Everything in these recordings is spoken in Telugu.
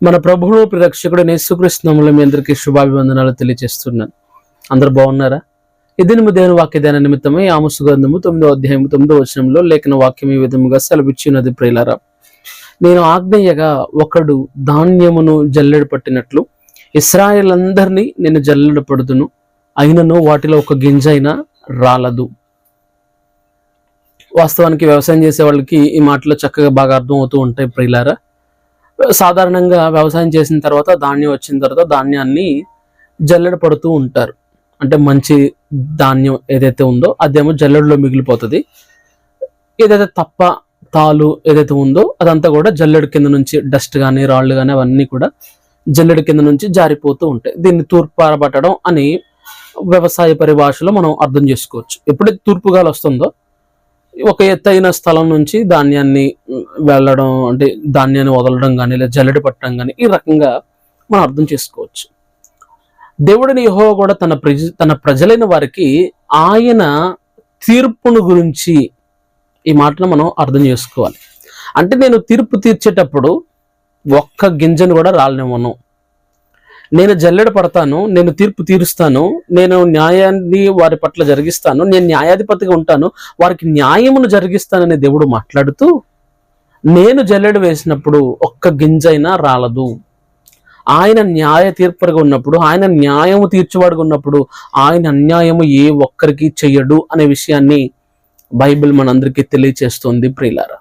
మన ప్రభువు రక్షకుడు యేసుక్రీస్తు నామములో మీ అందరికీ శుభాభివందనాలు తెలియజేస్తున్నాను. అందరూ బాగున్నారా? ఇదిని దేవుని వాక్య ధ్యాన నిమిత్తమై ఆమోసు గ్రంథము 9వ అధ్యాయము 9వ వచనంలో లేఖన వాక్యం ఈ విధముగా సెలవిచ్చినది. ప్రియులారా, నేను ఆజ్ఞయగా ఒకడు ధాన్యమును జల్లెడ పట్టినట్లు ఇశ్రాయేల్ అందరినీ నేను జల్లెడ పడుదును, అయినను వాటిలో ఒక గింజ అయినా రాలదు. వాస్తవానికి వ్యవసాయం చేసే వాళ్ళకి ఈ మాటలు చక్కగా బాగా అర్థం అవుతూ ఉంటాయి. ప్రియులారా, సాధారణంగా వ్యవసాయం చేసిన తర్వాత ధాన్యం వచ్చిన తర్వాత ధాన్యాన్ని జల్లెడ పడుతూ ఉంటారు. అంటే మంచి ధాన్యం ఏదైతే ఉందో అదేమో జల్లెడలో మిగిలిపోతుంది. ఏదైతే తప్ప తాలు ఏదైతే ఉందో అదంతా కూడా జల్లెడ కింద నుంచి డస్ట్ కానీ రాళ్ళు కానీ అవన్నీ కూడా జల్లెడ కింద నుంచి జారిపోతూ ఉంటాయి. దీన్ని తూర్పారబట్టడం అని వ్యవసాయ పరిభాషలో మనం అర్థం చేసుకోవచ్చు. ఎప్పుడైతే తూర్పుగాలు వస్తుందో ఒక ఎత్తైన స్థలం నుంచి ధాన్యాన్ని వెళ్ళడం, అంటే ధాన్యాన్ని వదలడం కానీ లేదా జల్లెడ పట్టడం కానీ ఈ రకంగా మనం అర్థం చేసుకోవచ్చు. దేవుడిని యెహోవా కూడా తన ప్రజలైన వారికి ఆయన తీర్పును గురించి ఈ మాటను మనం అర్థం చేసుకోవాలి. అంటే నేను తీర్పు తీర్చేటప్పుడు ఒక్క గింజను కూడా రాలనివ్వను, నేను జల్లెడ పడతాను, నేను తీర్పు తీరుస్తాను, నేను న్యాయాన్ని వారి పట్ల జరిగిస్తాను, నేను న్యాయాధిపతిగా ఉంటాను, వారికి న్యాయమును జరిగిస్తానని దేవుడు మాట్లాడుతూ, నేను జల్లెడ వేసినప్పుడు ఒక్క గింజైనా రాలదు. ఆయన న్యాయ తీర్పరిగా ఉన్నప్పుడు, ఆయన న్యాయము తీర్చేవాడుగా ఉన్నప్పుడు ఆయన అన్యాయము ఏ ఒక్కరికి చెయ్యడు అనే విషయాన్ని బైబిల్ మనందరికీ తెలియచేస్తుంది. ప్రియులారా,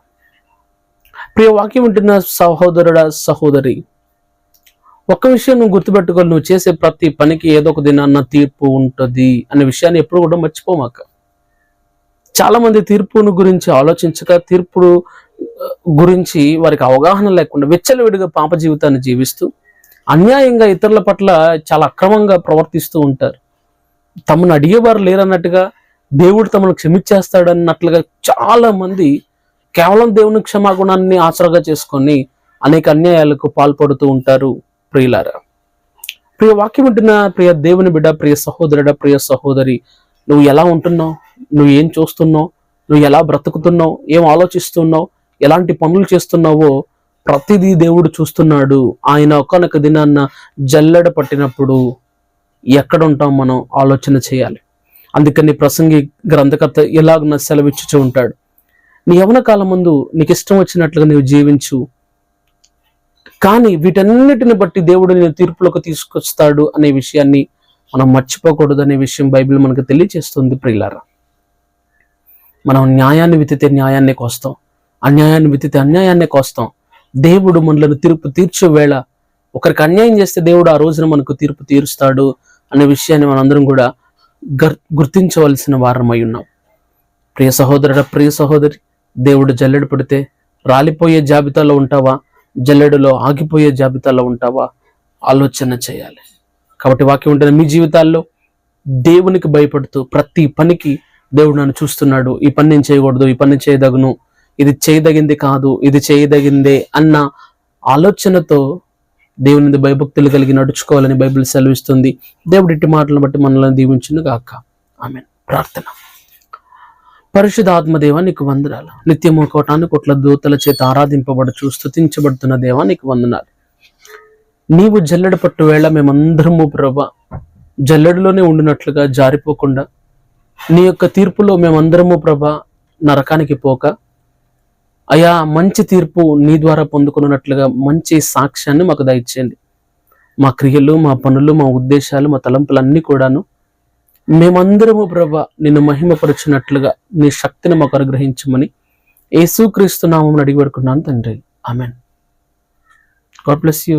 ప్రియ వాక్యం ఉంటున్న సహోదరుడా సహోదరి, ఒక్క విషయం నువ్వు గుర్తుపెట్టుకోవాలి, నువ్వు చేసే ప్రతి పనికి ఏదో ఒక దినాన్న తీర్పు ఉంటుంది అనే విషయాన్ని ఎప్పుడు కూడా మర్చిపోమాక. చాలా మంది తీర్పును గురించి ఆలోచించక, తీర్పు గురించి వారికి అవగాహన లేకుండా విచ్చలవిడిగా పాప జీవితాన్ని జీవిస్తూ అన్యాయంగా ఇతరుల పట్ల చాలా అక్రమంగా ప్రవర్తిస్తూ ఉంటారు. తమను అడిగేవారు లేరన్నట్టుగా దేవుడు తమను క్షమించేస్తాడన్నట్లుగా చాలా మంది కేవలం దేవుని క్షమాగుణాన్ని ఆసరాగా చేసుకొని అనేక అన్యాయాలకు పాల్పడుతూ ఉంటారు. ప్రియులారా, ప్రియ వాక్యం ఉంటున్న ప్రియ దేవుని బిడ్డ, ప్రియ సహోదరుడా, ప్రియ సహోదరి, నువ్వు ఎలా ఉంటున్నావు? నువ్వు ఏం చూస్తున్నావు? నువ్వు ఎలా బ్రతుకుతున్నావు? ఏం ఆలోచిస్తున్నావు? ఎలాంటి పనులు చేస్తున్నావో ప్రతిదీ దేవుడు చూస్తున్నాడు. ఆయన ఒక్కనొక దినాన్న జల్లెడ పట్టినప్పుడు ఎక్కడ ఉంటాం మనం ఆలోచన చేయాలి. అందుకని ప్రసంగి గ్రంథకర్త ఎలాగ సెలవిచ్చుచూ ఉంటాడు, నీ యవ్వన కాలం ముందు నీకు ఇష్టం వచ్చినట్లుగా నీవు జీవించు, కానీ వీటన్నిటిని బట్టి దేవుడు నేను తీర్పులోకి తీసుకొస్తాడు అనే విషయాన్ని మనం మర్చిపోకూడదు అనే విషయం బైబిల్ మనకు తెలియజేస్తుంది. ప్రియులారా, మనం న్యాయాన్ని విత్తితే న్యాయాన్ని కోస్తాం, అన్యాయాన్ని విత్తితే అన్యాయాన్ని కోస్తాం. దేవుడు మనలను తీర్పు తీర్చే వేళ ఒకరికి అన్యాయం చేస్తే దేవుడు ఆ రోజున మనకు తీర్పు తీరుస్తాడు అనే విషయాన్ని మనందరం కూడా గుర్తించవలసిన వారమై ఉన్నాం. ప్రియ సహోదరుడ, ప్రియ సహోదరి, దేవుడు జల్లెడ పడితే రాలిపోయే జాబితాలో ఉంటావా, జల్లెడలో ఆగిపోయే జాబితాలో ఉంటావా? ఆలోచన చేయాలి. కాబట్టి వాక్యం ఉంటున్న మీ జీవితాల్లో దేవునికి భయపడుతూ ప్రతి పనికి దేవుడు నన్ను చూస్తున్నాడు, ఈ పని నేను చేయకూడదు, ఈ పని చేయదగును, ఇది చేయదగింది కాదు, ఇది చేయదగిందే అన్న ఆలోచనతో దేవుని భయభక్తులు కలిగి నడుచుకోవాలని బైబిల్ సెలవిస్తుంది. దేవుడి ఇట్టి మాటలను బట్టి మనల్ని దీవించును గాక. ఆమేన్. ప్రార్థన. పరిశుద్ధాత్మ దేవా నీకు వందనాలు. నిత్యము కోటాను కోట్ల దూతల చేత ఆరాధింపబడుచు స్తుతించబడుతున్న దేవా నీకు వందనాలు. నీవు జల్లెడ పట్టు వేళ మేమందరము ప్రభా జల్లెడలోనే ఉండినట్లుగా జారిపోకుండా, నీ యొక్క తీర్పులో మేమందరము ప్రభా నరకానికి పోక, అయా మంచి తీర్పు నీ ద్వారా పొందుకున్నట్లుగా మంచి సాక్ష్యాన్ని మాకు దయచేయండి. మా క్రియలు, మా పనులు, మా ఉద్దేశాలు, మా తలంపులన్నీ కూడాను మేమందరము ప్రభా నిన్ను మహిమపరచినట్లుగా నీ శక్తిని మాకు అనుగ్రహించమని యేసుక్రీస్తు నామమున అడిగి పెడుకున్నాను తండ్రి. ఆమెన్. God bless you.